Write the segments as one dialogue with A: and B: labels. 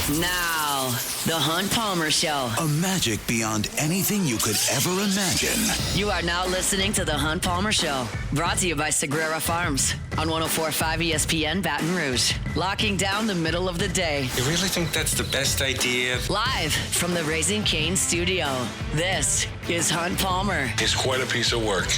A: Now, the Hunt Palmer Show.
B: A magic beyond anything you could ever imagine.
A: You are now listening to the Hunt Palmer Show. Brought to you by Sagrera Farms on 104.5 ESPN Baton Rouge. Locking down the middle of the day.
C: You really think that's the best idea?
A: Live from the Raising Cane studio. This is Hunt Palmer.
C: It's quite a piece of work.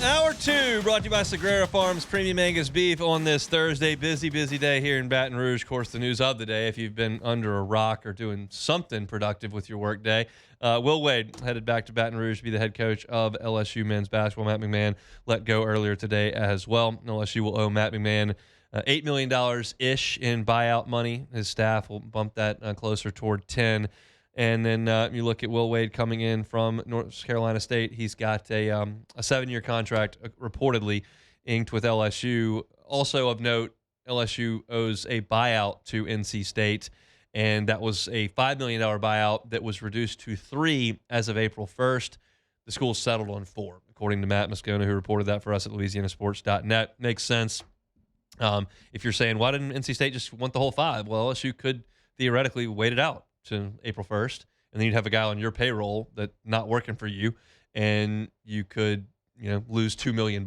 D: Hour 2 brought to you by Sagrera Farms Premium Angus Beef on this Thursday. Busy day here in Baton Rouge. Of course, the news of the day, if you've been under a rock or doing something productive with your work day. Will Wade headed back to Baton Rouge to be the head coach of LSU men's basketball. Matt McMahon let go earlier today as well. LSU will owe Matt McMahon $8 million-ish in buyout money. His staff will bump that closer toward 10. And then you look at Will Wade coming in from North Carolina State. He's got a 7-year contract reportedly inked with LSU. Also of note, LSU owes a buyout to NC State, and that was a $5 million buyout that was reduced to $3 million as of April 1st. The school settled on $4 million, according to Matt Moscona, who reported that for us at LouisianaSports.net. Makes sense. If you're saying, why didn't NC State just want the whole $5 million? Well, LSU could theoretically wait it out to April 1st, and then you'd have a guy on your payroll that not working for you, and you could, lose $2 million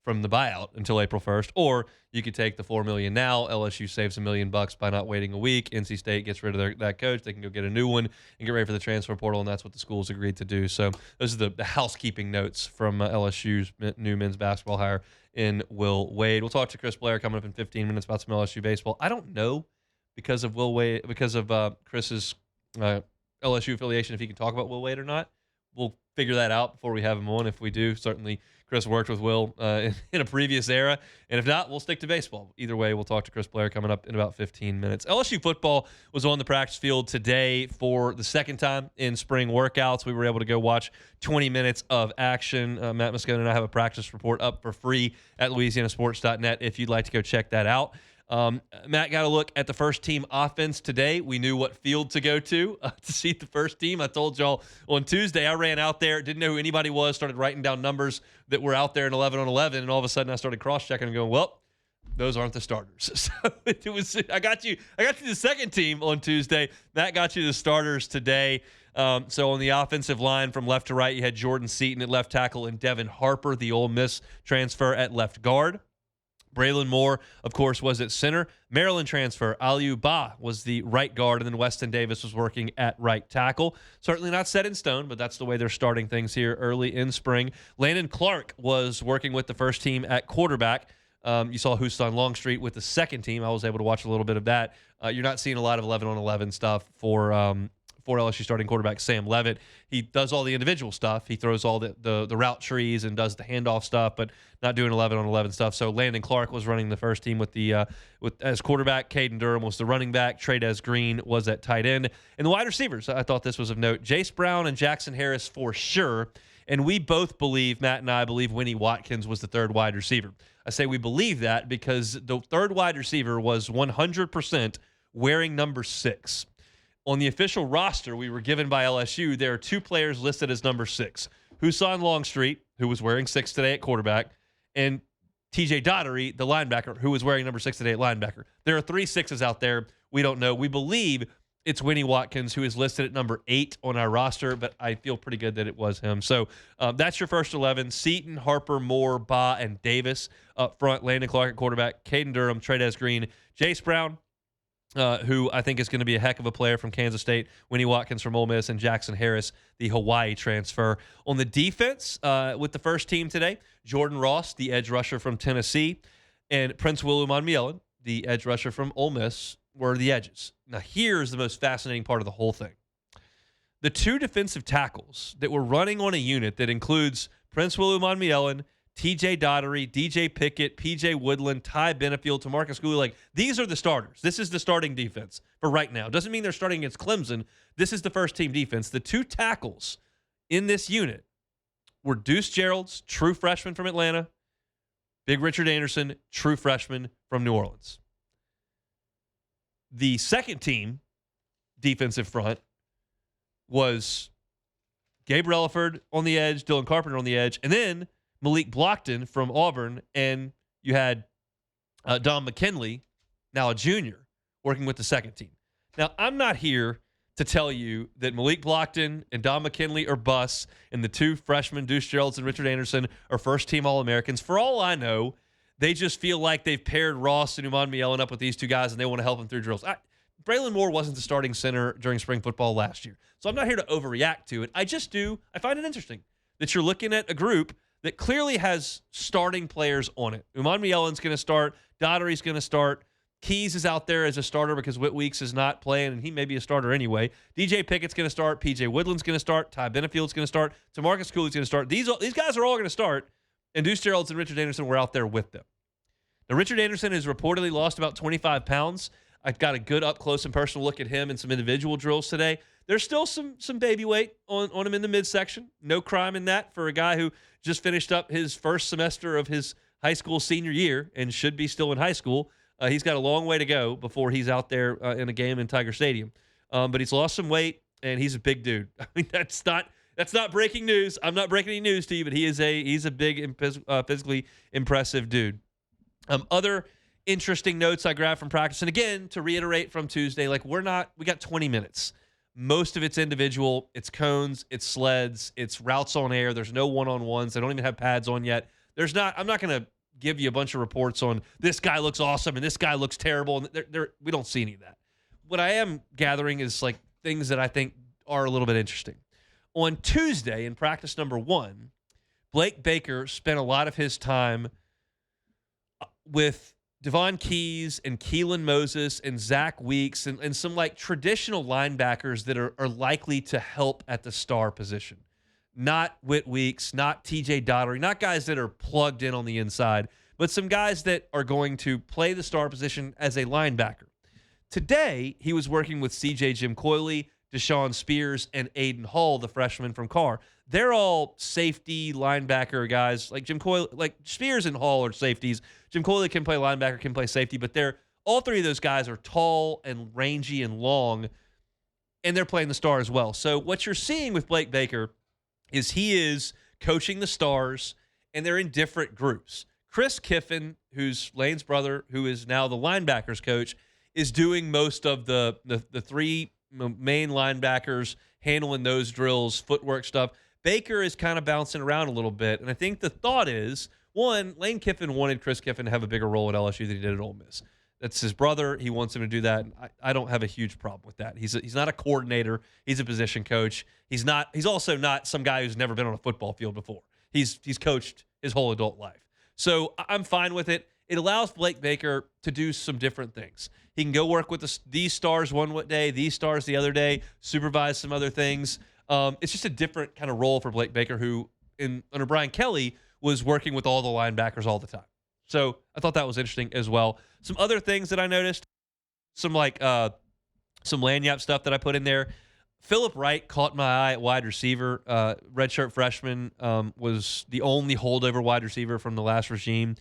D: from the buyout until April 1st, or you could take the $4 million now. LSU saves $1 million by not waiting a week. NC State gets rid of that coach. They can go get a new one and get ready for the transfer portal, and that's what the schools agreed to do. So those are the housekeeping notes from LSU's new men's basketball hire in Will Wade. We'll talk to Chris Blair coming up in 15 minutes about some LSU baseball. I don't know, because of Will Wade, because of Chris's LSU affiliation, if he can talk about Will Wade or not. We'll figure that out before we have him on. If we do, certainly Chris worked with Will in a previous era. And if not, we'll stick to baseball. Either way, we'll talk to Chris Blair coming up in about 15 minutes. LSU football was on the practice field today for the second time in spring workouts. We were able to go watch 20 minutes of action. Matt Moscona and I have a practice report up for free at LouisianaSports.net if you'd like to go check that out. Matt got a look at the first team offense today. We knew what field to go to see the first team. I told y'all on Tuesday, I ran out there, didn't know who anybody was, started writing down numbers that were out there in 11 on 11, and all of a sudden I started cross-checking and going, well, those aren't the starters. So it was, I got you the second team on Tuesday. Matt got you the starters today. So on the offensive line from left to right, you had Jordan Seaton at left tackle and Devin Harper, the Ole Miss transfer, at left guard. Braylon Moore, of course, was at center. Maryland transfer Aliou Ba was the right guard, and then Weston Davis was working at right tackle. Certainly not set in stone, but that's the way they're starting things here early in spring. Landon Clark was working with the first team at quarterback. You saw Houston Longstreet with the second team. I was able to watch a little bit of that. You're not seeing a lot of 11 on 11 stuff for LSU starting quarterback Sam Leavitt. He does all the individual stuff. He throws all the route trees and does the handoff stuff, but not doing 11 on 11 stuff. So Landon Clark was running the first team with as quarterback. Caden Durham was the running back. Trey'Dez Green was at tight end. And the wide receivers, I thought this was of note. Jace Brown and Jackson Harris for sure. And we both believe, Matt and I believe, Winnie Watkins was the third wide receiver. I say we believe that because the third wide receiver was 100% wearing number 6. On the official roster we were given by LSU, there are 2 players listed as number 6. Houston Longstreet, who was wearing 6 today at quarterback, and TJ Daugherty, the linebacker, who was wearing number 6 today at linebacker. There are 3 6s out there. We don't know. We believe it's Winnie Watkins, who is listed at number 8 on our roster, but I feel pretty good that it was him. So that's your first 11. Seaton, Harper, Moore, Ba, and Davis up front. Landon Clark at quarterback. Caden Durham, Trey'Dez Green, Jace Brown, who I think is going to be a heck of a player from Kansas State, Winnie Watkins from Ole Miss, and Jackson Harris, the Hawaii transfer. On the defense, with the first team today, Jordan Ross, the edge rusher from Tennessee, and Prince William, the edge rusher from Ole Miss, were the edges. Now, here's the most fascinating part of the whole thing. The 2 defensive tackles that were running on a unit that includes Prince William, TJ Daugherty, DJ Pickett, PJ Woodland, Ty Benefield, Tamarcus Cooley, these are the starters. This is the starting defense for right now. Doesn't mean they're starting against Clemson. This is the first team defense. The 2 tackles in this unit were Deuce Gerald's, true freshman from Atlanta, Big Richard Anderson, true freshman from New Orleans. The second team defensive front was Gabe Relaford on the edge, Dylan Carpenter on the edge, and then Malik Blockton from Auburn, and you had Don McKinley, now a junior, working with the second team. Now, I'm not here to tell you that Malik Blockton and Don McKinley are busts and the two freshmen, Deuce Geralds and Richard Anderson, are first-team All-Americans. For all I know, they just feel like they've paired Ross and Uman Mielen up with these two guys, and they want to help them through drills. Braylon Moore wasn't the starting center during spring football last year, so I'm not here to overreact to it. I find it interesting that you're looking at a group that clearly has starting players on it. Uman Mielen's going to start. Daughtery's going to start. Keys is out there as a starter because Whit Weeks is not playing, and he may be a starter anyway. DJ Pickett's going to start. PJ Woodland's going to start. Ty Benefield's going to start. Tamarcus Cooley's going to start. These guys are all going to start, and Deuce Geralds and Richard Anderson were out there with them. Now, Richard Anderson has reportedly lost about 25 pounds. I got a good up-close and personal look at him in some individual drills today. There's still some baby weight on him in the midsection. No crime in that for a guy who just finished up his first semester of his high school senior year and should be still in high school. He's got a long way to go before he's out there in a game in Tiger Stadium. But he's lost some weight, and he's a big dude. I mean, that's not breaking news. I'm not breaking any news to you, but he's a big and physically impressive dude. Other interesting notes I grabbed from practice, and again, to reiterate from Tuesday, we got 20 minutes. Most of it's individual. It's cones, it's sleds, it's routes on air. There's no one-on-ones. They don't even have pads on yet. I'm not going to give you a bunch of reports on this guy looks awesome and this guy looks terrible. And we don't see any of that. What I am gathering is things that I think are a little bit interesting. On Tuesday in practice number 1, Blake Baker spent a lot of his time with Devon Keys and Keelan Moses and Zach Weeks and some traditional linebackers that are likely to help at the star position. Not Whit Weeks, not TJ Daughtery, not guys that are plugged in on the inside, but some guys that are going to play the star position as a linebacker. Today, he was working with CJ Jim Coyley, Deshaun Spears, and Aiden Hall, the freshman from Carr. They're all safety linebacker guys. Jim Coyley, Spears and Hall are safeties. Jim Coyley can play linebacker, can play safety, but all three of those guys are tall and rangy and long, and they're playing the star as well. So what you're seeing with Blake Baker is he is coaching the stars, and they're in different groups. Chris Kiffin, who's Lane's brother, who is now the linebackers coach, is doing most of the three main linebackers, handling those drills, footwork stuff. Baker is kind of bouncing around a little bit, and I think the thought is, one, Lane Kiffin wanted Chris Kiffin to have a bigger role at LSU than he did at Ole Miss. That's his brother. He wants him to do that. I don't have a huge problem with that. He's not a coordinator. He's a position coach. He's also not some guy who's never been on a football field before. He's coached his whole adult life. So I'm fine with it. It allows Blake Baker to do some different things. He can go work with these stars one day, these stars the other day, supervise some other things. It's just a different kind of role for Blake Baker, who under Brian Kelly was working with all the linebackers all the time. So I thought that was interesting as well. Some other things that I noticed, some lanyap stuff that I put in there. Philip Wright caught my eye at wide receiver. Redshirt freshman, was the only holdover wide receiver from the last regime.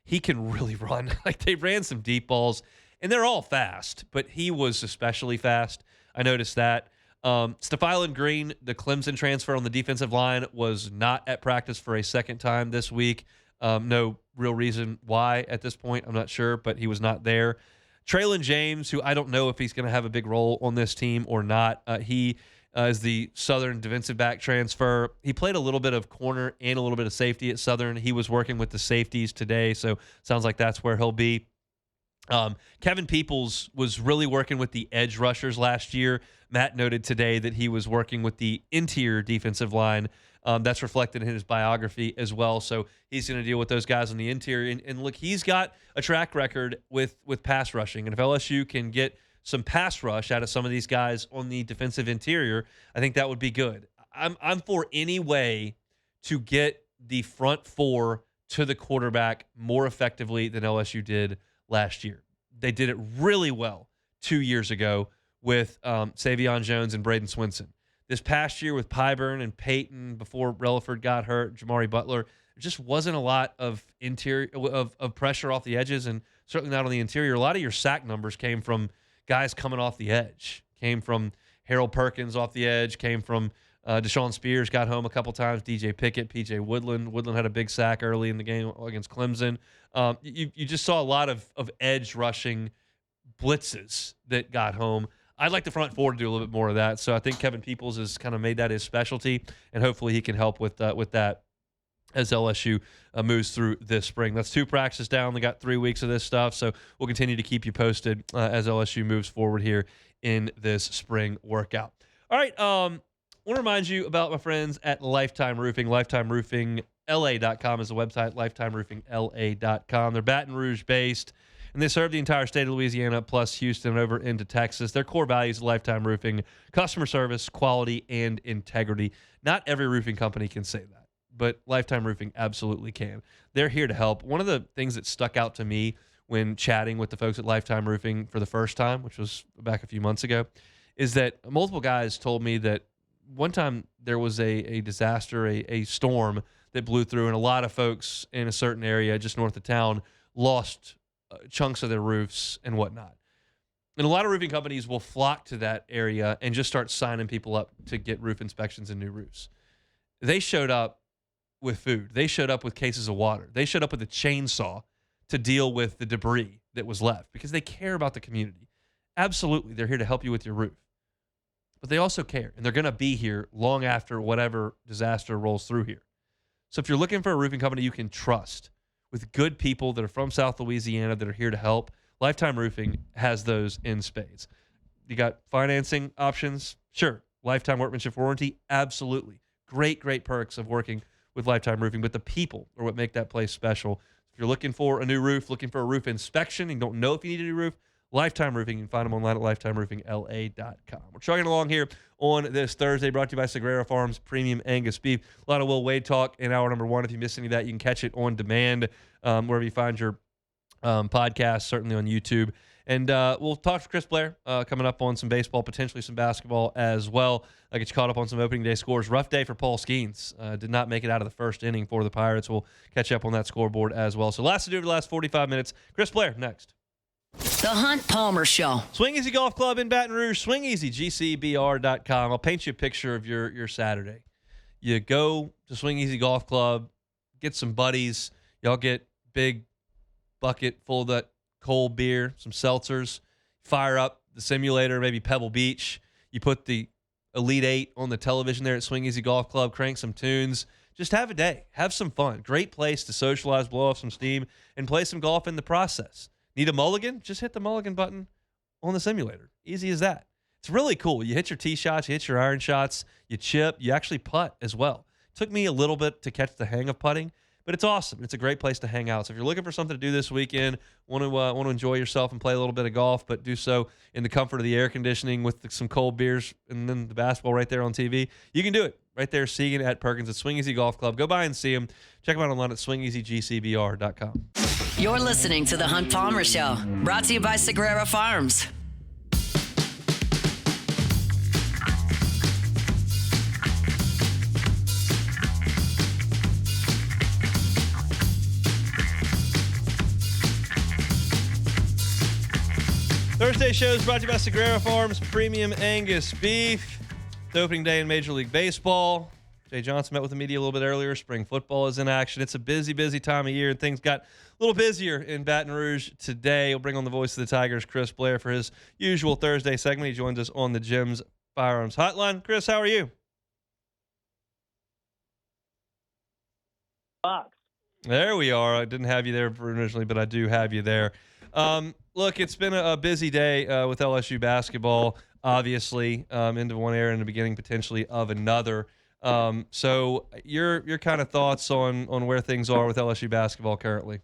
D: He can really run. They ran some deep balls, and they're all fast, but he was especially fast. I noticed that. Stephylan Green, the Clemson transfer on the defensive line, was not at practice for a second time this week. No real reason why at this point. I'm not sure, but he was not there. Traylon James, who I don't know if he's going to have a big role on this team or not. He is the Southern defensive back transfer. He played a little bit of corner and a little bit of safety at Southern. He was working with the safeties today, so sounds like that's where he'll be. Kevin Peoples was really working with the edge rushers last year. Matt noted today that he was working with the interior defensive line. That's reflected in his biography as well. So he's going to deal with those guys on the interior. And look, he's got a track record with pass rushing. And if LSU can get some pass rush out of some of these guys on the defensive interior, I think that would be good. I'm for any way to get the front four to the quarterback more effectively than LSU did last year. They did it really well 2 years ago with Savion Jones and Braden Swinson. This past year with Pyburn and Peyton, before Relaford got hurt, Jamari Butler, there just wasn't a lot of interior of pressure off the edges, and certainly not on the interior. A lot of your sack numbers came from guys coming off the edge, came from Harold Perkins off the edge, came from Deshaun Spears got home a couple times. DJ Pickett, PJ Woodland. Woodland had a big sack early in the game against Clemson. You just saw a lot of edge rushing blitzes that got home. I'd like the front four to do a little bit more of that. So I think Kevin Peoples has kind of made that his specialty, and hopefully he can help with that as LSU moves through this spring. That's 2 practices down. They got 3 weeks of this stuff, so we'll continue to keep you posted as LSU moves forward here in this spring workout. All right, I want to remind you about my friends at Lifetime Roofing. LifetimeRoofingLA.com is the website, LifetimeRoofingLA.com. They're Baton Rouge-based, and they serve the entire state of Louisiana plus Houston over into Texas. Their core values of Lifetime Roofing: customer service, quality, and integrity. Not every roofing company can say that, but Lifetime Roofing absolutely can. They're here to help. One of the things that stuck out to me when chatting with the folks at Lifetime Roofing for the first time, which was back a few months ago, is that multiple guys told me that one time there was a disaster, a storm that blew through, and a lot of folks in a certain area just north of town lost chunks of their roofs and whatnot. And a lot of roofing companies will flock to that area and just start signing people up to get roof inspections and new roofs. They showed up with food. They showed up with cases of water. They showed up with a chainsaw to deal with the debris that was left because they care about the community. Absolutely, they're here to help you with your roof. But they also care, and they're going to be here long after whatever disaster rolls through here. So if you're looking for a roofing company you can trust with good people that are from South Louisiana that are here to help, Lifetime Roofing has those in spades. You got financing options? Sure. Lifetime workmanship warranty? Absolutely. Great perks of working with Lifetime Roofing, but the people are what make that place special. If you're looking for a new roof, looking for a roof inspection, and don't know if you need a new roof, Lifetime Roofing. You can find them online at lifetimeroofingla.com. We're chugging along here on this Thursday, brought to you by Sagrera Farms Premium Angus Beef. A lot of Will Wade talk in hour number 1. If you missed any of that, you can catch it on demand wherever you find your podcast, certainly on YouTube. And we'll talk to Chris Blair coming up on some baseball, potentially some basketball as well. I get you caught up on some opening day scores. Rough day for Paul Skeens. Did not make it out of the first inning for the Pirates. We'll catch up on that scoreboard as well. So lots to do over the last 45 minutes. Chris Blair next.
A: The Hunt Palmer Show.
D: Swing Easy Golf Club in Baton Rouge. SwingEasyGCBR.com. I'll paint you a picture of your Saturday. You go to Swing Easy Golf Club, get some buddies. Y'all get big bucket full of that cold beer, some seltzers, fire up the simulator, maybe Pebble Beach. You put the Elite 8 on the television there at Swing Easy Golf Club, crank some tunes. Just have a day. Have some fun. Great place to socialize, blow off some steam, and play some golf in the process. Need a mulligan? Just hit the mulligan button on the simulator. Easy as that. It's really cool. You hit your tee shots, you hit your iron shots, you chip, you actually putt as well. Took me a little bit to catch the hang of putting, but it's awesome. It's a great place to hang out. So if you're looking for something to do this weekend, want to enjoy yourself and play a little bit of golf, but do so in the comfort of the air conditioning with some cold beers and then the basketball right there on TV, you can do it right there, Segan at Perkins at Swing Easy Golf Club. Go by and see them. Check them out online at swingeasygcbr.com.
A: You're listening to The Hunt Palmer Show, brought to you by Sagrera Farms.
D: Thursday show is brought to you by Sagrera Farms Premium Angus Beef. It's opening day in Major League Baseball. Jay Johnson met with the media a little bit earlier. Spring football is in action. It's a busy time of year, and things got a little busier in Baton Rouge today. We'll bring on the voice of the Tigers, Chris Blair, for his usual Thursday segment. He joins us on the Jim's Firearms Hotline. Chris, how are you?
E: Box.
D: There we are. I didn't have you there originally, but I do have you there. Look, it's been a busy day with LSU basketball, obviously, into one era and the beginning potentially of another. So your kind of thoughts on where things are with LSU basketball currently?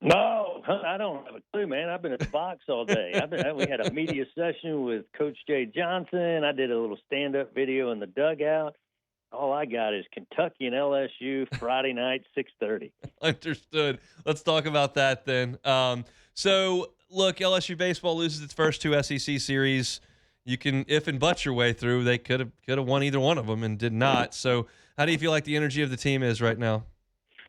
E: No, I don't have a clue, man. I've been at the box all day. We had a media session with Coach Jay Johnson. I did a little stand-up video in the dugout. All I got is Kentucky and LSU Friday night, 6:30.
D: Understood. Let's talk about that then. So, look, LSU baseball loses its first 2 SEC series. You can if and but your way through. They could have won either one of them and did not. So how do you feel like the energy of the team is right now?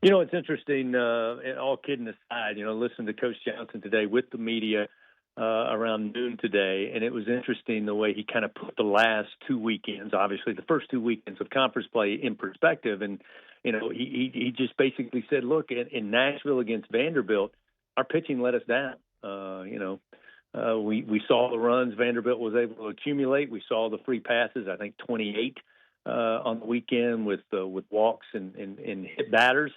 E: You know, it's interesting, all kidding aside, listen to Coach Johnson today with the media. around noon today, and it was interesting the way he kind of put the last 2 weekends, obviously the first 2 weekends of conference play, in perspective. And he just basically said, look, in Nashville against Vanderbilt, our pitching let us down. We saw the runs Vanderbilt was able to accumulate. We saw the free passes, I think 28 on the weekend with walks and hit batters.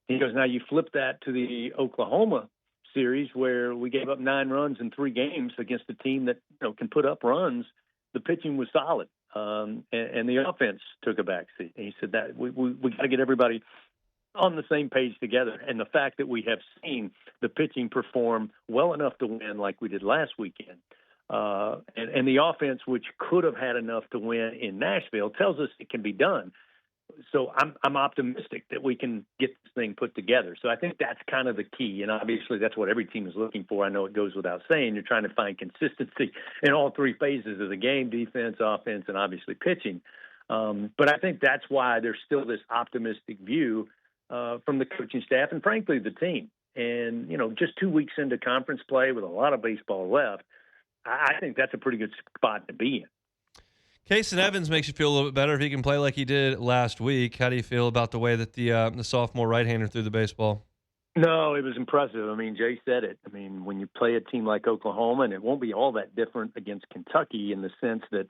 E: He goes, now you flip that to the Oklahoma series where we gave up 9 runs in 3 games against a team that can put up runs. The pitching was solid, and the offense took a backseat. And he said that we got to get everybody on the same page together. And the fact that we have seen the pitching perform well enough to win like we did last weekend, and the offense, which could have had enough to win in Nashville, tells us it can be done. So I'm optimistic that we can get this thing put together. So I think that's kind of the key, and obviously that's what every team is looking for. I know it goes without saying. You're trying to find consistency in all 3 phases of the game: defense, offense, and obviously pitching. But I think that's why there's still this optimistic view from the coaching staff and, frankly, the team. And, just 2 weeks into conference play with a lot of baseball left, I think that's a pretty good spot to be in.
D: Kason Evans makes you feel a little bit better if he can play like he did last week. How do you feel about the way that the sophomore right-hander threw the baseball?
E: No, it was impressive. I mean, Jay said it. I mean, when you play a team like Oklahoma, and it won't be all that different against Kentucky in the sense that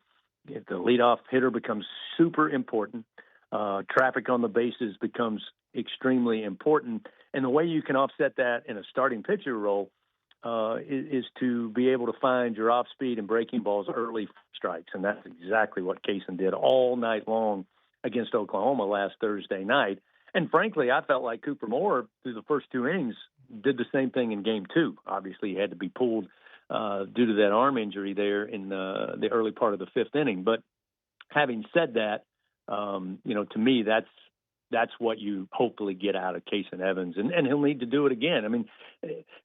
E: if the leadoff hitter becomes super important, traffic on the bases becomes extremely important. And the way you can offset that in a starting pitcher role is to be able to find your off-speed and breaking balls early strikes, and that's exactly what Kason did all night long against Oklahoma last Thursday night. And frankly, I felt like Cooper Moore, through the first 2 innings, did the same thing in Game 2. Obviously, he had to be pulled due to that arm injury there in the early part of the 5th inning. But having said that, to me, that's what you hopefully get out of Kason Evans, and he'll need to do it again. I mean,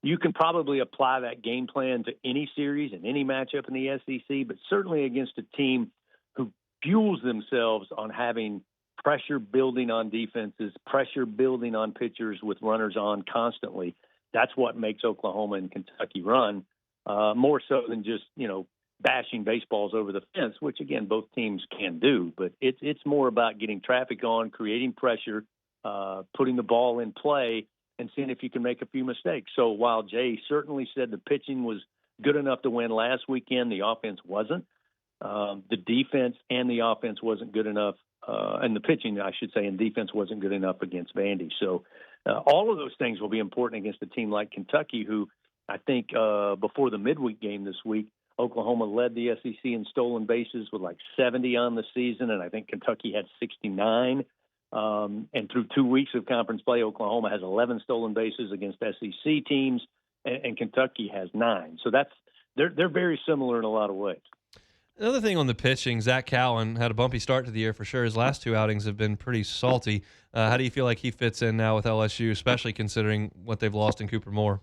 E: you can probably apply that game plan to any series and any matchup in the SEC, but certainly against a team who fuels themselves on having pressure building on defenses, pressure building on pitchers with runners on constantly. That's what makes Oklahoma and Kentucky run, more so than just, bashing baseballs over the fence, which, again, both teams can do. But it's more about getting traffic on, creating pressure, putting the ball in play, and seeing if you can make a few mistakes. So while Jay certainly said the pitching was good enough to win last weekend, the offense wasn't. The defense and the offense wasn't good enough, and the pitching, I should say, and defense wasn't good enough against Vandy. So all of those things will be important against a team like Kentucky, who I think before the midweek game this week, Oklahoma led the SEC in stolen bases with like 70 on the season, and I think Kentucky had 69. And through 2 weeks of conference play, Oklahoma has 11 stolen bases against SEC teams, and Kentucky has 9. So they're very similar in a lot of ways.
D: Another thing on the pitching, Zach Cowan had a bumpy start to the year for sure. His last 2 outings have been pretty salty. How do you feel like he fits in now with LSU, especially considering what they've lost in Cooper Moore?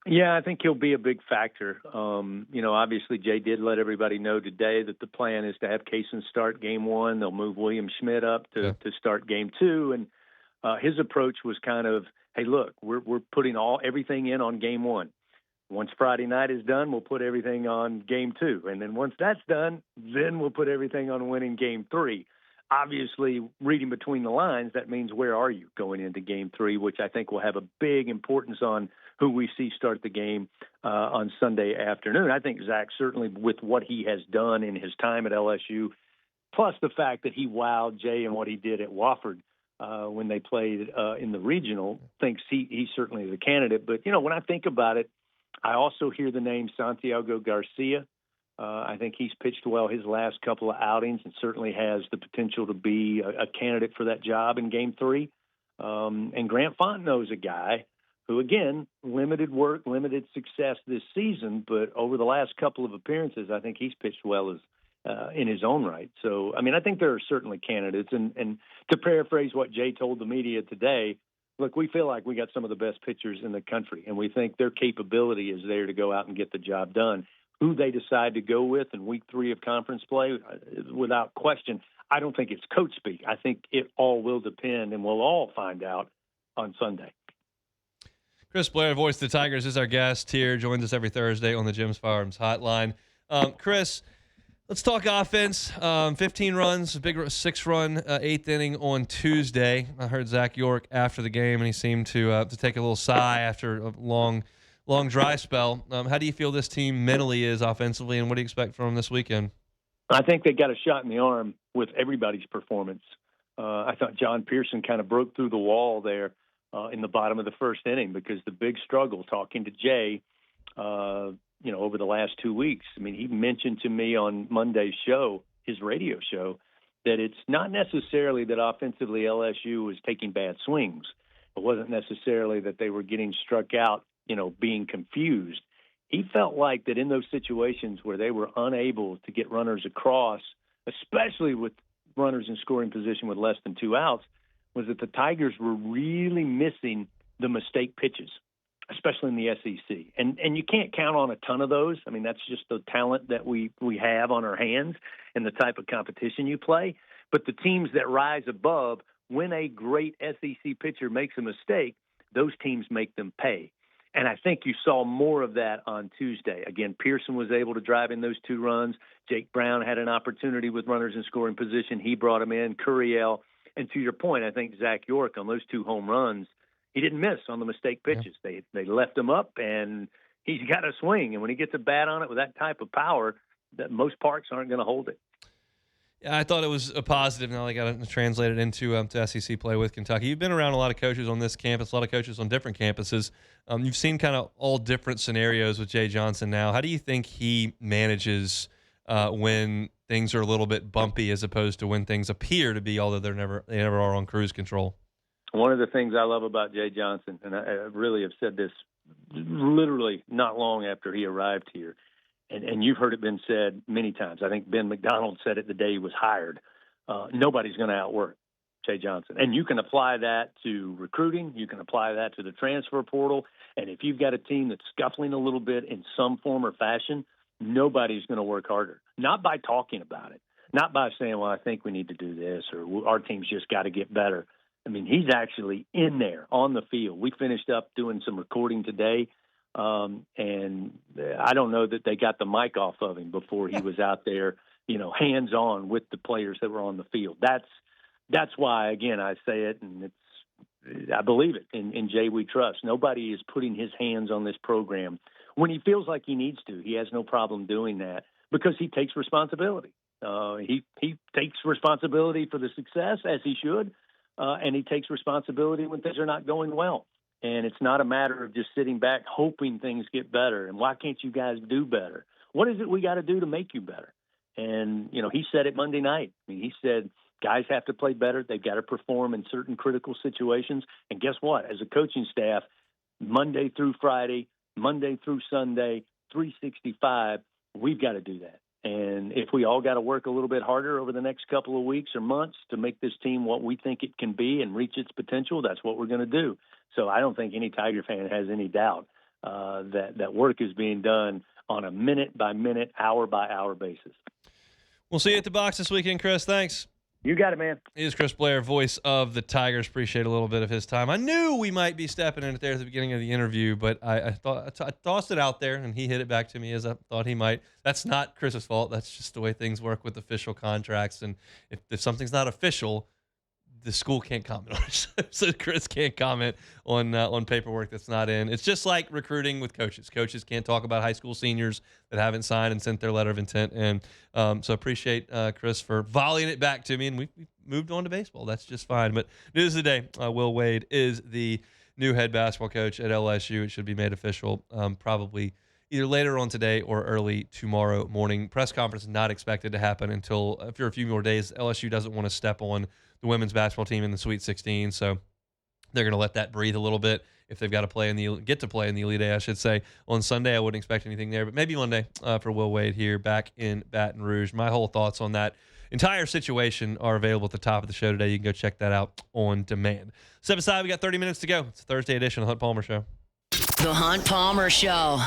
E: Yeah, I think he'll be a big factor. Obviously Jay did let everybody know today that the plan is to have Kason start Game 1. They'll move William Schmidt up to start Game 2. And his approach was kind of, hey, look, we're putting everything in on Game 1. Once Friday night is done, we'll put everything on Game 2. And then once that's done, then we'll put everything on winning Game 3. Obviously, reading between the lines, that means where are you going into Game 3, which I think will have a big importance on who we see start the game on Sunday afternoon. I think Zach, certainly with what he has done in his time at LSU, plus the fact that he wowed Jay and what he did at Wofford when they played in the regional, thinks he certainly is a candidate. But, when I think about it, I also hear the name Santiago Garcia. I think he's pitched well his last couple of outings and certainly has the potential to be a candidate for that job in Game 3. And Grant Fontenot's a guy who, again, limited work, limited success this season, but over the last couple of appearances, I think he's pitched well in his own right. So, I think there are certainly candidates. And to paraphrase what Jay told the media today, look, we feel like we got some of the best pitchers in the country, and we think their capability is there to go out and get the job done. Who they decide to go with in Week 3 of conference play, without question, I don't think it's coach speak. I think it all will depend, and we'll all find out on Sunday.
D: Chris Blair, voice of the Tigers, is our guest here. Joins us every Thursday on the Jim's Farms hotline. Chris, let's talk offense. 15 runs, a big 6-run 8th inning on Tuesday. I heard Zach York after the game, and he seemed to take a little sigh after a long dry spell. How do you feel this team mentally is offensively, and what do you expect from them this weekend?
E: I think they got a shot in the arm with everybody's performance. I thought John Pearson kind of broke through the wall there in the bottom of the first inning, because the big struggle, talking to Jay, over the last 2 weeks, I mean, he mentioned to me on Monday's show, his radio show, that it's not necessarily that offensively LSU was taking bad swings. It wasn't necessarily that they were getting struck out, being confused. He felt like that in those situations where they were unable to get runners across, especially with runners in scoring position with less than 2 outs, was that the Tigers were really missing the mistake pitches, especially in the SEC. And you can't count on a ton of those. I mean, that's just the talent that we have on our hands and the type of competition you play. But the teams that rise above, when a great SEC pitcher makes a mistake, those teams make them pay. And I think you saw more of that on Tuesday. Again, Pearson was able to drive in those 2 runs. Jake Brown had an opportunity with runners in scoring position. He brought him in. Curiel. And to your point, I think Zach York on those 2 home runs, he didn't miss on the mistake pitches. Yeah. They left him up, and he's got a swing. And when he gets a bat on it with that type of power, that most parks aren't going to hold it.
D: Yeah, I thought it was a positive. Now they got to translate it into to SEC play with Kentucky. You've been around a lot of coaches on this campus, a lot of coaches on different campuses. You've seen kind of all different scenarios with Jay Johnson now. How do you think he manages when things are a little bit bumpy as opposed to when things appear to be, although they never are on cruise control?
E: One of the things I love about Jay Johnson, and I really have said this literally not long after he arrived here, and you've heard it been said many times. I think Ben McDonald said it the day he was hired. Nobody's going to outwork Jay Johnson. And you can apply that to recruiting. You can apply that to the transfer portal. And if you've got a team that's scuffling a little bit in some form or fashion, nobody's going to work harder. Not by talking about it. Not by saying, well, I think we need to do this, or our team's just got to get better. I mean, he's actually in there on the field. We finished up doing some recording today. And I don't know that they got the mic off of him before he was out there, hands on with the players that were on the field. That's why, again, I say it, and I believe it. In Jay we trust. Nobody is putting his hands on this program when he feels like he needs to. He has no problem doing that because he takes responsibility. He takes responsibility for the success, as he should, and he takes responsibility when things are not going well. And it's not a matter of just sitting back hoping things get better. And why can't you guys do better? What is it we got to do to make you better? And, he said it Monday night. I mean, he said guys have to play better. They've got to perform in certain critical situations. And guess what? As a coaching staff, Monday through Friday, Monday through Sunday, 365, we've got to do that. And if we all got to work a little bit harder over the next couple of weeks or months to make this team what we think it can be and reach its potential, that's what we're going to do. So I don't think any Tiger fan has any doubt that work is being done on a minute-by-minute, hour-by-hour basis.
D: We'll see you at the box this weekend, Chris. Thanks.
E: You got it, man.
D: He is Chris Blair, voice of the Tigers. Appreciate a little bit of his time. I knew we might be stepping in it there at the beginning of the interview, but I tossed it out there, and he hit it back to me as I thought he might. That's not Chris's fault. That's just the way things work with official contracts. And if something's not official, the school can't comment on it. So Chris can't comment on paperwork that's not in. It's just like recruiting with coaches. Coaches can't talk about high school seniors that haven't signed and sent their letter of intent. And so appreciate Chris for volleying it back to me. And we moved on to baseball. That's just fine. But news of the day, Will Wade is the new head basketball coach at LSU. It should be made official probably either later on today or early tomorrow morning. Press conference is not expected to happen until after a few more days. LSU doesn't want to step on the women's basketball team in the Sweet 16, so they're going to let that breathe a little bit. If they've got to get to play in the Elite Eight, I should say. On Sunday, I wouldn't expect anything there, but maybe Monday for Will Wade here back in Baton Rouge. My whole thoughts on that entire situation are available at the top of the show today. You can go check that out on demand. Step aside, we got 30 minutes to go. It's a Thursday edition of the Hunt Palmer Show.
A: The Hunt Palmer Show.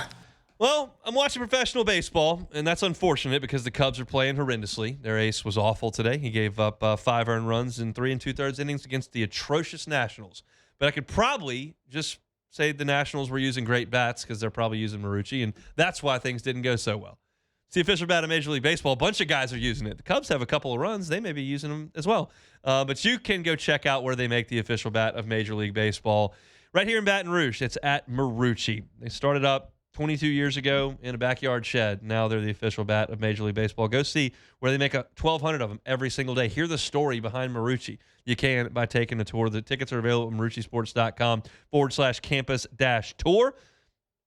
D: Well, I'm watching professional baseball, and that's unfortunate because the Cubs are playing horrendously. Their ace was awful today. He gave up 5 earned runs in 3 2/3 innings against the atrocious Nationals. But I could probably just say the Nationals were using great bats because they're probably using Marucci, and that's why things didn't go so well. It's the official bat of Major League Baseball. A bunch of guys are using it. The Cubs have a couple of runs. They may be using them as well. But you can go check out where they make the official bat of Major League Baseball. Right here in Baton Rouge, it's at Marucci. They started up 22 years ago in a backyard shed. Now they're the official bat of Major League Baseball. Go see where they make 1,200 of them every single day. Hear the story behind Marucci. You can by taking a tour. The tickets are available at maruccisports.com/campus-tour.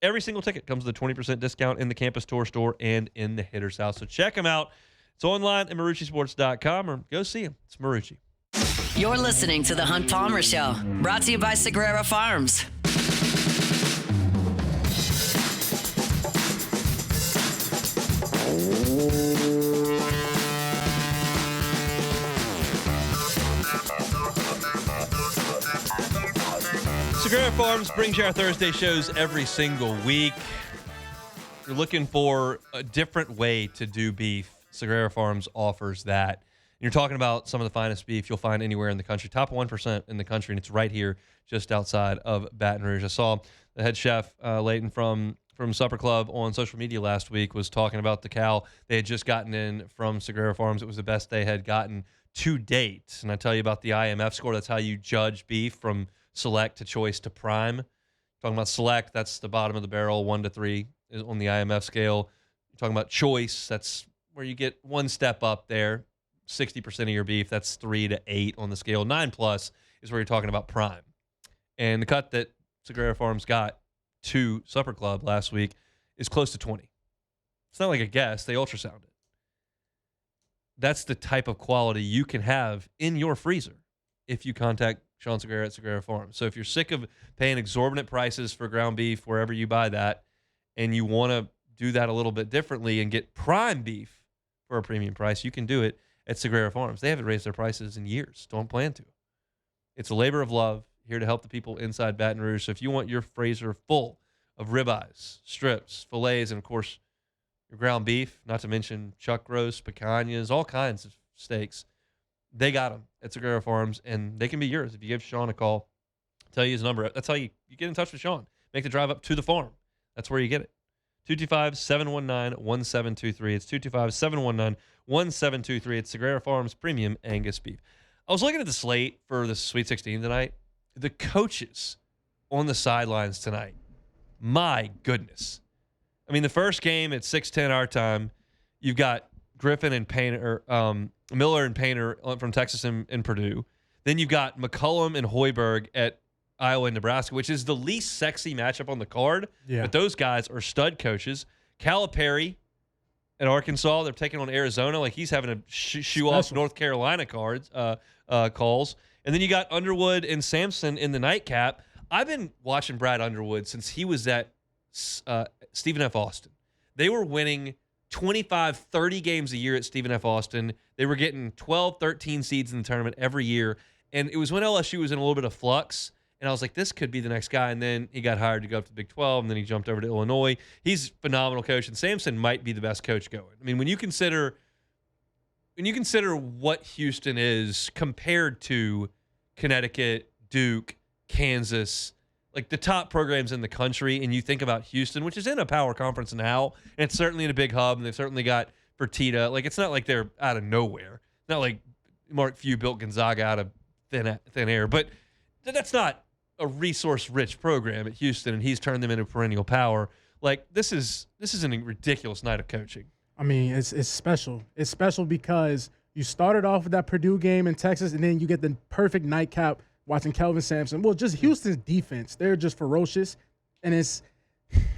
D: Every single ticket comes with a 20% discount in the Campus Tour store and in the Hitter's House. So check them out. It's online at maruccisports.com or go see them. It's Marucci.
A: You're listening to The Hunt Palmer Show, brought to you by Sagrera Farms.
D: Sagrera Farms brings you our Thursday shows every single week. If you're looking for a different way to do beef, Sagrera Farms offers that. You're talking about some of the finest beef you'll find anywhere in the country, top 1% in the country, and it's right here just outside of Baton Rouge. I saw the head chef, Leighton, from Supper Club on social media last week was talking about the cow they had just gotten in from Sagrera Farms. It was the best they had gotten to date. And I tell you about the IMF score. That's how you judge beef from select to choice to prime. Talking about select, that's the bottom of the barrel, 1 to 3 is on the IMF scale. You're talking about choice, that's where you get one step up there. 60% of your beef, that's 3 to 8 on the scale. 9+ is where you're talking about prime. And the cut that Sagrera Farms got to Supper Club last week is close to 20. It's not like a guess. They ultrasound it. That's the type of quality you can have in your freezer if you contact Sean Sagrera at Sagrera Farms. So if you're sick of paying exorbitant prices for ground beef wherever you buy that, and you want to do that a little bit differently and get prime beef for a premium price, you can do it at Sagrera Farms. They haven't raised their prices in years. Don't plan to. It's a labor of love here to help the people inside Baton Rouge. So if you want your freezer full of ribeyes, strips, fillets, and of course your ground beef, not to mention chuck roast, picanhas, all kinds of steaks, they got them at Sagrera Farms, and they can be yours if you give Sean a call, tell you his number. That's how you get in touch with Sean. Make the drive up to the farm. That's where you get it. 225-719-1723. It's 225-719-1723. It's Sagrera Farms Premium Angus Beef. I was looking at the slate for the Sweet 16 tonight. The coaches on the sidelines tonight, my goodness. I mean, the first game at 6:10 our time, you've got Griffin and Painter, Miller and Painter from Texas and Purdue. Then you've got McCullum and Hoiberg at Iowa and Nebraska, which is the least sexy matchup on the card. Yeah. But those guys are stud coaches. Calipari at Arkansas, they're taking on Arizona like he's having a shoe off North Carolina calls. And then you got Underwood and Sampson in the nightcap. I've been watching Brad Underwood since he was at Stephen F. Austin. They were winning 25, 30 games a year at Stephen F. Austin. They were getting 12, 13 seeds in the tournament every year. And it was when LSU was in a little bit of flux. And I was like, this could be the next guy. And then he got hired to go up to the Big 12, and then he jumped over to Illinois. He's a phenomenal coach, and Sampson might be the best coach going. I mean, when you consider what Houston is compared to Connecticut, Duke, Kansas, like the top programs in the country, and you think about Houston, which is in a power conference now, and it's certainly in a big hub, and they've certainly got Fertitta. Like, it's not like they're out of nowhere. It's not like Mark Few built Gonzaga out of thin air. But that's not a resource-rich program at Houston, and he's turned them into perennial power. Like, this is a ridiculous night of coaching.
F: I mean, it's special. It's special because you started off with that Purdue game in Texas, and then you get the perfect nightcap watching Kelvin Sampson. Well, just Houston's defense. They're just ferocious, and it's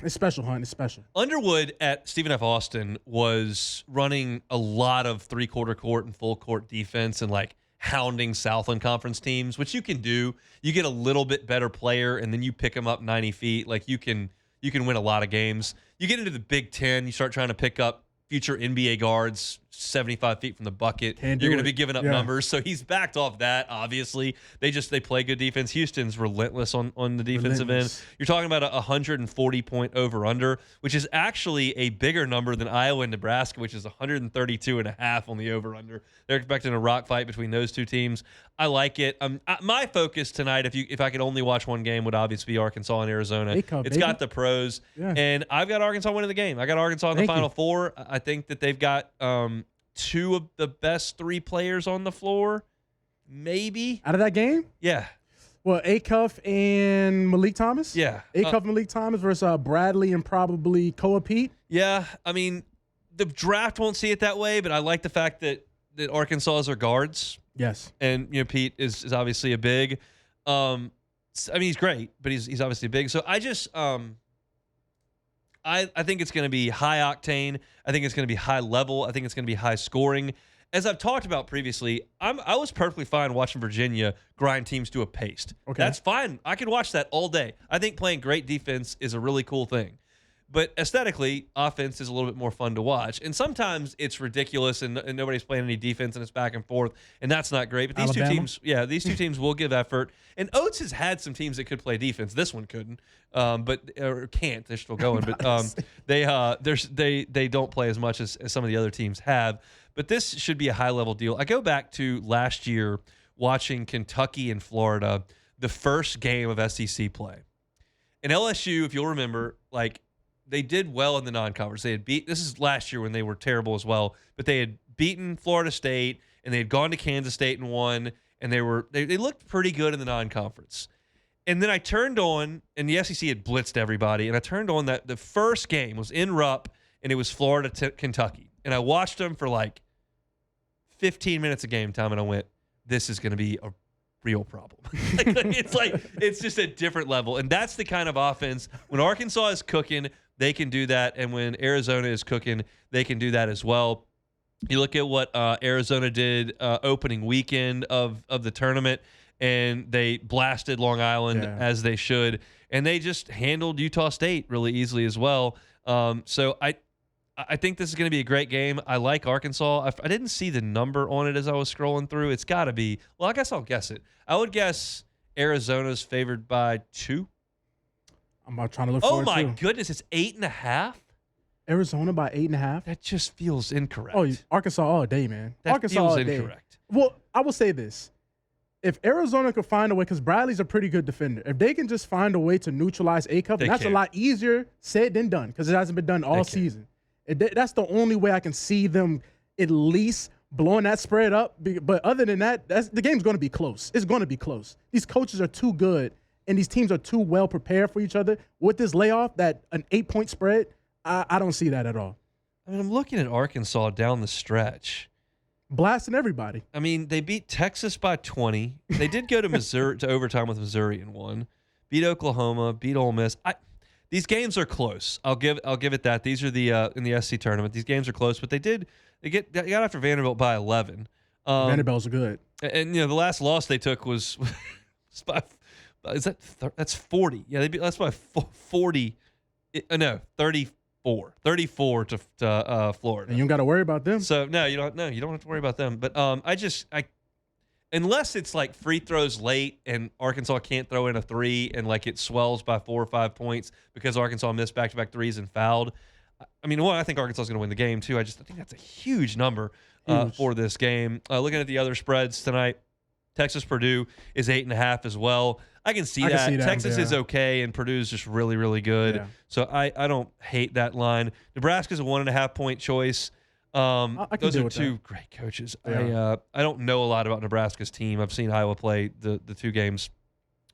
F: special, Hunt. It's special.
D: Underwood at Stephen F. Austin was running a lot of three-quarter court and full court defense and, like, hounding Southland Conference teams, which you can do. You get a little bit better player, and then you pick them up 90 feet. Like, you can win a lot of games. You get into the Big Ten, you start trying to pick up future NBA guards 75 feet from the bucket. You're going to be giving up
F: Yeah.
D: numbers. So he's backed off that, obviously. They play good defense. Houston's relentless on the defensive end. You're talking about a 140-point over-under, which is actually a bigger number than Iowa and Nebraska, which is 132.5 on the over-under. They're expecting a rock fight between those two teams. I like it. My focus tonight, if I could only watch one game, would obviously be Arkansas and Arizona. It's got the pros.
F: Yeah.
D: And I've got Arkansas winning the game. I got Arkansas in the Final Four. I think that they've got two of the best three players on the floor, maybe.
F: Out of that game?
D: Yeah.
F: Well, Acuff and Malik Thomas?
D: Yeah.
F: Acuff and Malik Thomas versus Bradley and probably Koa Pete?
D: Yeah. I mean, the draft won't see it that way, but I like the fact that Arkansas are guards.
F: Yes.
D: And, Pete is obviously a big. I mean, he's great, but he's obviously big. So I just I think it's going to be high octane. I think it's going to be high level. I think it's going to be high scoring. As I've talked about previously, I was perfectly fine watching Virginia grind teams to a paste.
F: Okay.
D: That's fine. I could watch that all day. I think playing great defense is a really cool thing. But aesthetically, offense is a little bit more fun to watch. And sometimes it's ridiculous and nobody's playing any defense and it's back and forth, and that's not great. But these these two teams will give effort. And Oates has had some teams that could play defense. This one couldn't, or can't. They're still going. But they don't play as much as some of the other teams have. But this should be a high-level deal. I go back to last year watching Kentucky and Florida, the first game of SEC play. And LSU, if you'll remember, they did well in the non-conference. This is last year when they were terrible as well, but they had beaten Florida State and they had gone to Kansas State and won, and they looked pretty good in the non-conference. And then I turned on, and the SEC had blitzed everybody, and I turned on that the first game was in Rupp, and it was Florida to Kentucky. And I watched them for 15 minutes of game time, and I went, this is going to be a real problem. It's just a different level. And that's the kind of offense, when Arkansas is cooking, they can do that. And when Arizona is cooking, they can do that as well. You look at what Arizona did opening weekend of the tournament, and they blasted Long Island as they should. And they just handled Utah State really easily as well. So I think this is going to be a great game. I like Arkansas. I didn't see the number on it as I was scrolling through. It's got to be, well, I guess I'll guess it. I would guess Arizona's favored by 2.
F: I'm trying to look forward to.
D: Oh, my goodness. It's 8.5?
F: Arizona by 8.5?
D: That just feels incorrect.
F: Oh, Arkansas all day, man.
D: That
F: Arkansas
D: feels
F: all day.
D: incorrect.
F: Well, I will say this. If Arizona could find a way, because Bradley's a pretty good defender, if they can just find a way to neutralize Acuff, that's a lot easier said than done, because it hasn't been done all season. That's the only way I can see them at least blowing that spread up. But other than that, the game's going to be close. It's going to be close. These coaches are too good, and these teams are too well prepared for each other. With this layoff, an 8-point spread, I don't see that at all.
D: I mean, I'm looking at Arkansas down the stretch.
F: Blasting everybody.
D: I mean, they beat Texas by 20. They did go to Missouri to overtime with Missouri and won. Beat Oklahoma. Beat Ole Miss. These games are close. I'll give it that. These are in the SC tournament. These games are close, but they got after Vanderbilt by 11.
F: Vanderbilt's good.
D: And the last loss they took was that's 40. Yeah, that's by 40. 34 to Florida.
F: And you don't got to worry about them.
D: So no, you don't have to worry about them. But unless it's free throws late and Arkansas can't throw in a 3 and it swells by 4 or 5 points because Arkansas missed back-to-back threes and fouled. I mean, I think Arkansas is going to win the game too. I think that's a huge number for this game. Looking at the other spreads tonight, Texas-Purdue is 8.5 as well. I can see that. Texas is okay, and Purdue's just really, really good. Yeah. So I don't hate that line. Nebraska's a 1.5-point choice. Those are two great coaches. Yeah. I don't know a lot about Nebraska's team. I've seen Iowa play the 2 games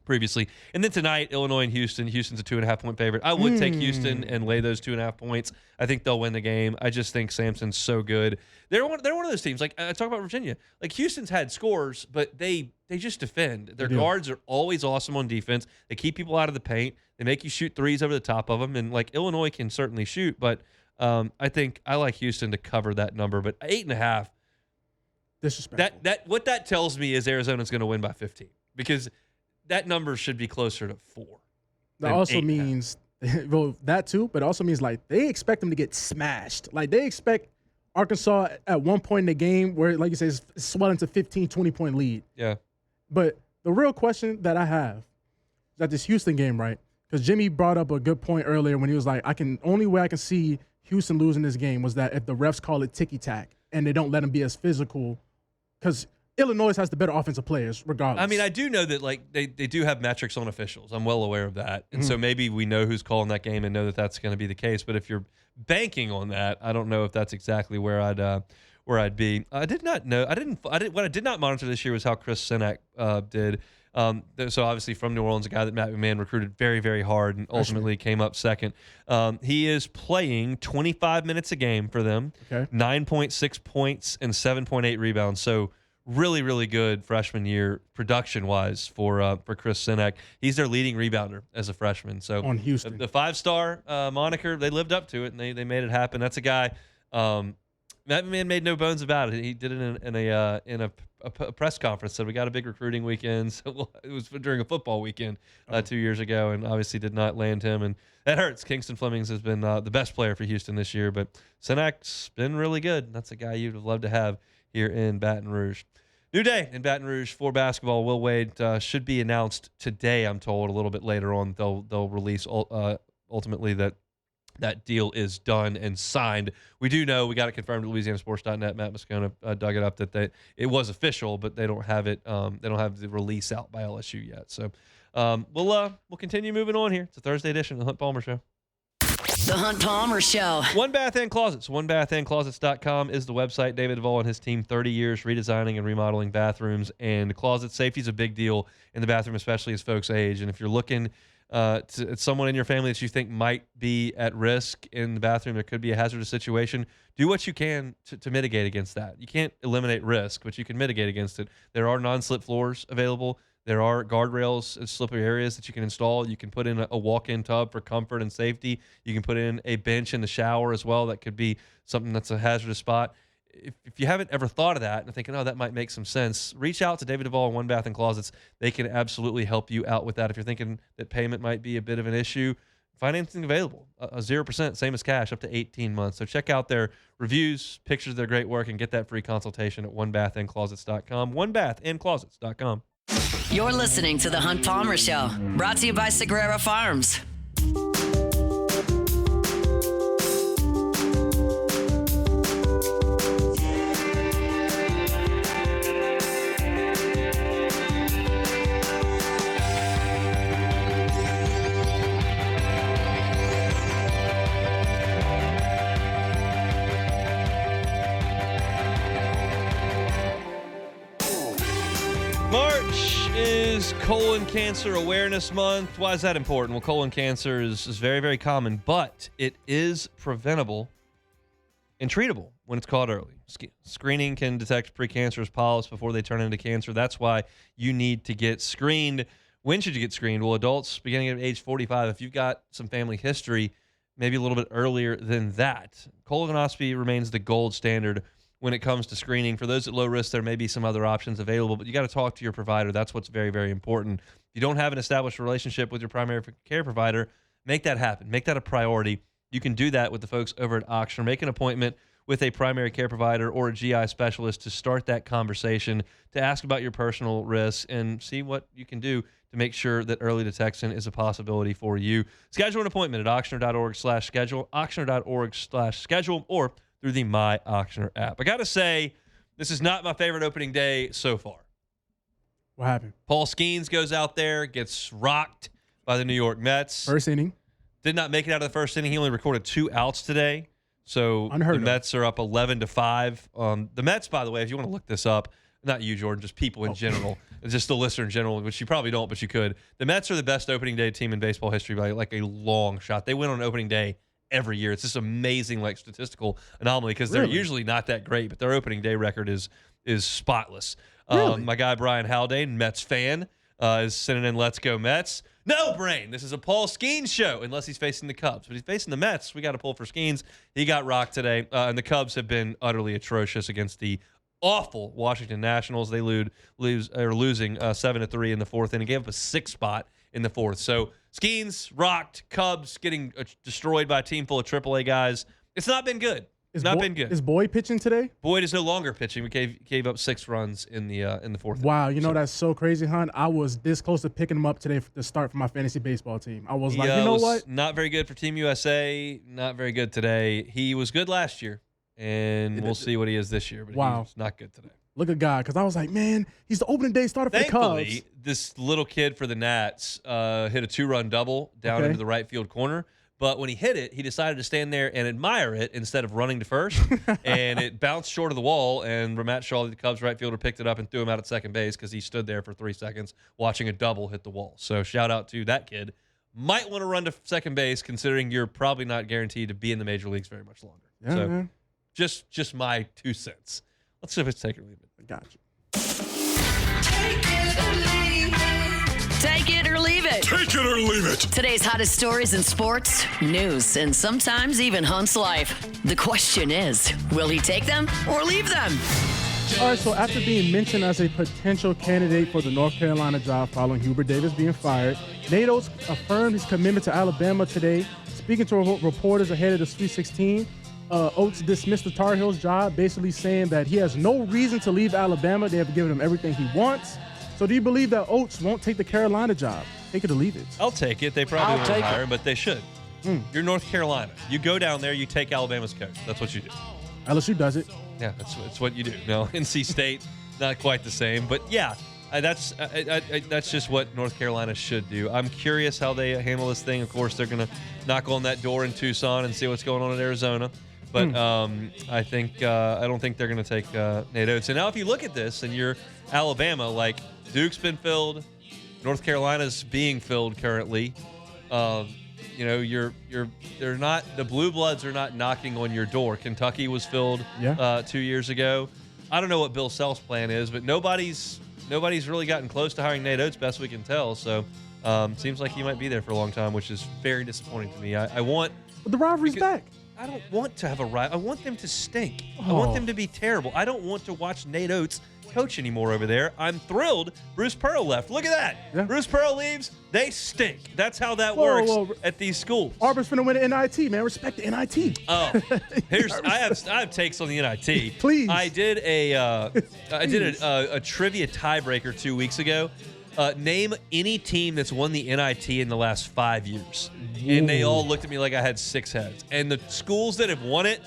D: previously. And then tonight, Illinois and Houston. Houston's a 2.5-point favorite. I would take Houston and lay those 2.5 points. I think they'll win the game. I just think Sampson's so good. They're one of those teams. I talk about Virginia. Houston's had scores, but they just defend. Their guards are always awesome on defense. They keep people out of the paint. They make you shoot threes over the top of them. And Illinois can certainly shoot, but I think I like Houston to cover that number. But 8.5.
F: Disrespectful.
D: What that tells me is Arizona's going to win by 15 because that number should be closer to 4.
F: That also means well, that too, but it also means like they expect them to get smashed. Like they expect Arkansas at one point in the game where, like you say, it's swelling to 15, 20-point lead.
D: Yeah.
F: But the real question that I have is at this Houston game, right? Because Jimmy brought up a good point earlier when he was like, only way I can see Houston losing this game was that if the refs call it ticky-tack and they don't let them be as physical, because Illinois has the better offensive players regardless.
D: I mean, I do know that like they do have metrics on officials. I'm well aware of that. And so maybe we know who's calling that game and know that that's going to be the case. But if you're banking on that, I don't know if that's exactly where I'd be. I did not know. What I did not monitor this year was how Chris Sinek did. So obviously from New Orleans, a guy that Matt McMahon recruited very, very hard and ultimately came up second. He is playing 25 minutes a game for them, 9.6 points and 7.8 rebounds. So really, really good freshman year production-wise for Chris Sinek. He's their leading rebounder as a freshman. So
F: on Houston,
D: the five-star moniker, they lived up to it and they made it happen. That's a guy. That man made no bones about it. He did it in a press conference. Said we got a big recruiting weekend. So it was during a football weekend 2 years ago, and obviously did not land him, and that hurts. Kingston Flemings has been the best player for Houston this year, but Senek's been really good. That's a guy you'd have loved to have here in Baton Rouge. New day in Baton Rouge for basketball. Will Wade should be announced today, I'm told. A little bit later on, they'll release ultimately that deal is done and signed. We do know, we got it confirmed at LouisianaSports.net. Matt Moscona dug it up that it was official, but they don't have it. They don't have the release out by LSU yet. So we'll continue moving on here. It's a Thursday edition of the Hunt Palmer Show.
A: The Hunt Palmer Show.
D: One Bath and Closets. OneBathAndClosets.com is the website. David Duvall and his team, 30 years redesigning and remodeling bathrooms and closets. Safety is a big deal in the bathroom, especially as folks age. And if you're looking to someone in your family that you think might be at risk in the bathroom, there could be a hazardous situation, do what you can to mitigate against that. You can't eliminate risk, but you can mitigate against it. There are non-slip floors available. There are guardrails and slippery areas that you can install. You can put in a walk-in tub for comfort and safety. You can put in a bench in the shower as well. That could be something that's a hazardous spot. If you haven't ever thought of that and thinking, oh, that might make some sense, reach out to David Duvall and One Bath and Closets. They can absolutely help you out with that. If you're thinking that payment might be a bit of an issue, financing available, a 0%, same as cash, up to 18 months. So check out their reviews, pictures of their great work, and get that free consultation at onebathandclosets.com. Onebathandclosets.com.
A: You're listening to The Hunt Palmer Show, brought to you by Sagrera Farms.
D: March is Colon Cancer Awareness Month. Why is that important? Well, colon cancer is very, very common, but it is preventable and treatable when it's caught early. Screening can detect precancerous polyps before they turn into cancer. That's why you need to get screened. When should you get screened? Well, adults beginning at age 45, if you've got some family history, maybe a little bit earlier than that. Colonoscopy remains the gold standard when it comes to screening. For those at low risk, there may be some other options available, but you got to talk to your provider. That's what's very, very important. If you don't have an established relationship with your primary care provider, make that happen. Make that a priority. You can do that with the folks over at Ochsner. Make an appointment with a primary care provider or a GI specialist to start that conversation, to ask about your personal risks and see what you can do to make sure that early detection is a possibility for you. Schedule an appointment at ochsner.org/schedule, ochsner.org/schedule, or through the My Ochsner app. I got to say, this is not my favorite opening day so far.
F: What happened?
D: Paul Skeens goes out there, gets rocked by the New York Mets.
F: First inning.
D: Did not make it out of the first inning. He only recorded 2 outs today. So
F: Unheard
D: the
F: of.
D: Mets are up 11-5. The Mets, by the way, if you want to look this up, not you, Jordan, just people in general, just the listener in general, which you probably don't, but you could. The Mets are the best opening day team in baseball history by like a long shot. They win on opening day every year. It's this amazing like statistical anomaly because they're usually not that great, but their opening day record is spotless.
F: Really?
D: My guy Brian Haldane, Mets fan, is sending in "Let's Go Mets." No brain. This is a Paul Skeens show, unless he's facing the Cubs. But he's facing the Mets. We got to pull for Skeens. He got rocked today, and the Cubs have been utterly atrocious against the awful Washington Nationals. They losing 7-3 in the fourth inning. Gave up a 6 spot in the fourth. So Skeens rocked, Cubs getting destroyed by a team full of AAA guys. It's not been good. It's not been good.
F: Is Boyd pitching today?
D: Boyd is no longer pitching. We gave up 6 runs in the fourth.
F: Wow, you know that's so crazy, hon. I was this close to picking him up today to start for my fantasy baseball team. I was like, you know what?
D: Not very good for Team USA. Not very good today. He was good last year, and we'll see what he is this year. But he's not good today.
F: Look at God, because I was like, man, he's the opening day starter for the Cubs.
D: Thankfully, this little kid for the Nats hit a 2-run double down into the right field corner. But when he hit it, he decided to stand there and admire it instead of running to first. And it bounced short of the wall, and Ramat Shaw, the Cubs right fielder, picked it up and threw him out at second base because he stood there for 3 seconds watching a double hit the wall. So shout out to that kid. Might want to run to second base, considering you're probably not guaranteed to be in the major leagues very much longer.
F: Yeah,
D: so
F: man.
D: just my 2 cents. Let's see if it's take it or leave it.
F: Gotcha.
A: Take it or leave it.
B: Take it or leave it.
A: Today's hottest stories in sports, news, and sometimes even Hunt's life. The question is, will he take them or leave them?
F: All right, so after being mentioned as a potential candidate for the North Carolina job following Hubert Davis being fired, Nate Oates affirmed his commitment to Alabama today. Speaking to reporters ahead of the Sweet 16, Oates dismissed the Tar Heels job, basically saying that he has no reason to leave Alabama. They have given him everything he wants. So do you believe that Oates won't take the Carolina job? Take it or leave it.
D: I'll take it. They probably won't hire him, but they should. You're North Carolina. You go down there, you take Alabama's coach. That's what you do.
F: LSU does it.
D: Yeah, that's what you do. No, NC State, not quite the same. But, yeah, that's just what North Carolina should do. I'm curious how they handle this thing. Of course, they're going to knock on that door in Tucson and see what's going on in Arizona. But I don't think they're going to take Nate Oates. And now if you look at this and you're Alabama, like Duke's been filled, North Carolina's being filled currently. They're not, the Blue Bloods are not knocking on your door. Kentucky was filled 2 years ago. I don't know what Bill Self's plan is, but nobody's really gotten close to hiring Nate Oates, best we can tell. So seems like he might be there for a long time, which is very disappointing to me. But
F: the rivalry's back.
D: I don't want to have a rival. I want them to stink. I want them to be terrible. I don't want to watch Nate Oates coach anymore over there. I'm thrilled Bruce Pearl left. Look at that. Yeah. Bruce Pearl leaves. They stink. That's how that works at these schools.
F: Auburn's finna win the NIT, man. Respect the NIT.
D: Oh, I have takes on the NIT.
F: Please.
D: I did a trivia tiebreaker 2 weeks ago. Name any team that's won the NIT in the last 5 years. And they all looked at me like I had 6 heads. And the schools that have won it,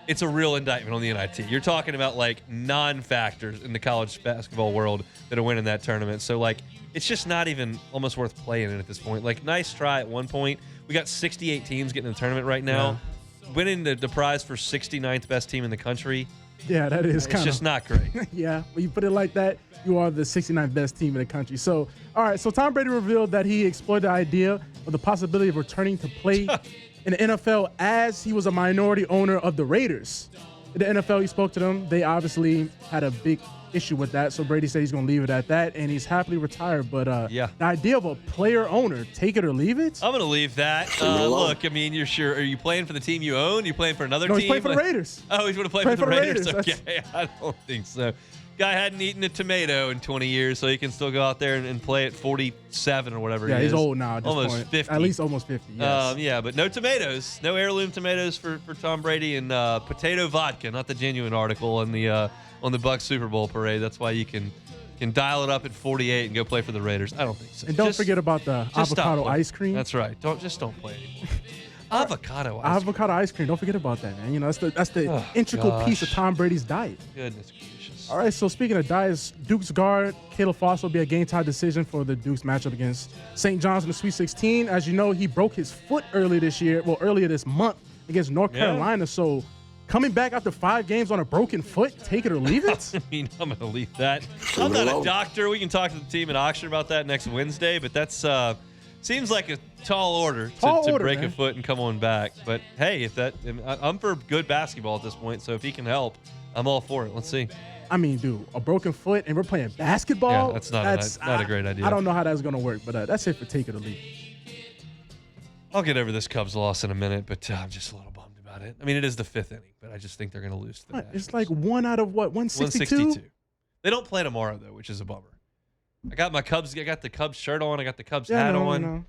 D: it's a real indictment on the NIT. You're talking about like non-factors in the college basketball world that are winning that tournament. So like, it's just not even almost worth playing it at this point. Like, nice try at one point. We got 68 teams getting in the tournament right now. Yeah. Winning the prize for 69th best team in the country.
F: Yeah, that is kind of.
D: It's just not great.
F: Yeah, when you put it like that, you are the 69th best team in the country. So, all right, so Tom Brady revealed that he explored the idea of the possibility of returning to play in the NFL as he was a minority owner of the Raiders. The NFL, he spoke to them. They obviously had a big issue with that, so Brady said he's going to leave it at that, and he's happily retired. But the idea of a player owner, take it or leave it?
D: I'm going to leave that. Look, I mean, you're sure. Are you playing for the team you own? Are you playing for another team?
F: No, he's playing for the Raiders.
D: Oh, he's going to play for the Raiders. Okay, I don't think so. Guy hadn't eaten a tomato in 20 years, so he can still go out there and play at 47 or whatever he is.
F: Yeah, he's old now at this
D: almost
F: point.
D: 50.
F: At least almost 50, yes.
D: Yeah, but no tomatoes. No heirloom tomatoes for Tom Brady, and potato vodka, not the genuine article on the Bucs Super Bowl parade. That's why you can dial it up at 48 and go play for the Raiders. I don't think so.
F: And don't forget about the avocado ice cream.
D: That's right. Don't play anymore. Avocado
F: ice cream. Don't forget about that, man. You know, that's the integral piece of Tom Brady's diet.
D: Goodness gracious.
F: All right, so speaking of diets, Duke's guard Caleb Foster will be a game-time decision for the Duke's matchup against St. John's in the Sweet 16. As you know, he broke his foot earlier this month against North Carolina. So coming back after 5 games on a broken foot, take it or leave it?
D: I mean, I'm going to leave that. I'm not a doctor. We can talk to the team at Oxford about that next Wednesday, but that's seems like a tall order to break a foot and come on back. But hey, I'm for good basketball at this point, so if he can help, I'm all for it. Let's see.
F: I mean, dude, a broken foot and we're playing basketball?
D: Yeah, that's not a great idea.
F: I don't know how that's going to work, but that's it for take it or leave.
D: I'll get over this Cubs loss in a minute, but I'm just a little bummed about it. I mean, it is the 5th inning, but I just think they're going to lose to the Nationals.
F: It's like 1 out of what, 162?
D: 162. They don't play tomorrow, though, which is a bummer. I got the Cubs shirt on. I got the Cubs hat on.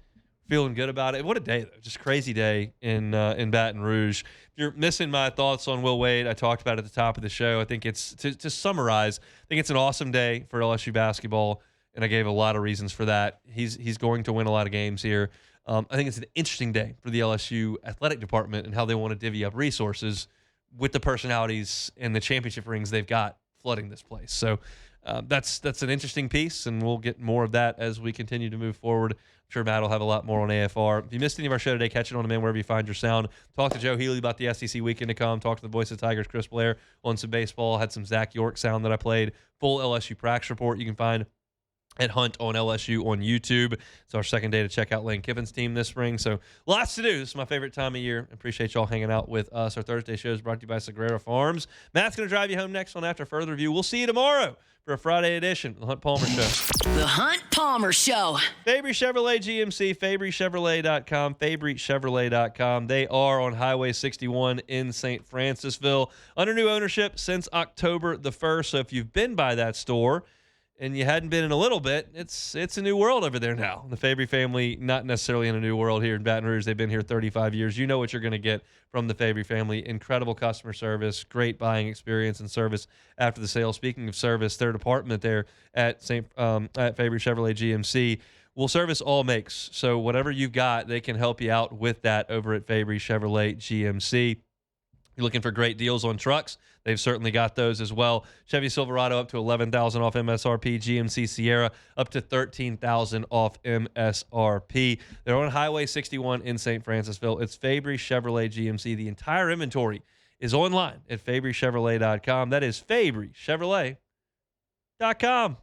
D: feeling good about it. What a day, though. Just crazy day in Baton Rouge. If you're missing my thoughts on Will Wade, I talked about it at the top of the show. I think it's, to summarize, I think it's an awesome day for LSU basketball, and I gave a lot of reasons for that. He's going to win a lot of games here. I think it's an interesting day for the LSU athletic department and how they want to divvy up resources with the personalities and the championship rings they've got flooding this place. So that's an interesting piece, and we'll get more of that as we continue to move forward. I'm sure Matt will have a lot more on AFR. If you missed any of our show today, catch it on demand wherever you find your sound. Talk to Joe Healy about the SEC weekend to come. Talk to the voice of the Tigers, Chris Blair, on some baseball. Had some Zach York sound that I played. Full LSU practice report you can find at Hunt on LSU on YouTube. It's our second day to check out Lane Kiffin's team this spring. So lots to do. This is my favorite time of year. Appreciate y'all hanging out with us. Our Thursday show is brought to you by Sagrera Farms. Matt's going to drive you home next on After Further Review. We'll see you tomorrow for a Friday edition of the Hunt Palmer Show.
A: The Hunt Palmer Show.
D: Fabry Chevrolet GMC, FabryChevrolet.com, FabryChevrolet.com. They are on Highway 61 in St. Francisville. Under new ownership since October the 1st. So if you've been by that store and you hadn't been in a little bit, it's a new world over there now. The Fabry family, not necessarily in a new world here in Baton Rouge. They've been here 35 years. You know what you're going to get from the Fabry family. Incredible customer service, great buying experience and service after the sale. Speaking of service, their department there at Fabry Chevrolet GMC will service all makes. So whatever you've got, they can help you out with that over at Fabry Chevrolet GMC. You're looking for great deals on trucks, they've certainly got those as well. Chevy Silverado up to $11,000 off MSRP. GMC Sierra up to $13,000 off MSRP. They're on Highway 61 in St. Francisville. It's Fabry Chevrolet GMC. The entire inventory is online at FabryChevrolet.com. That is FabryChevrolet.com.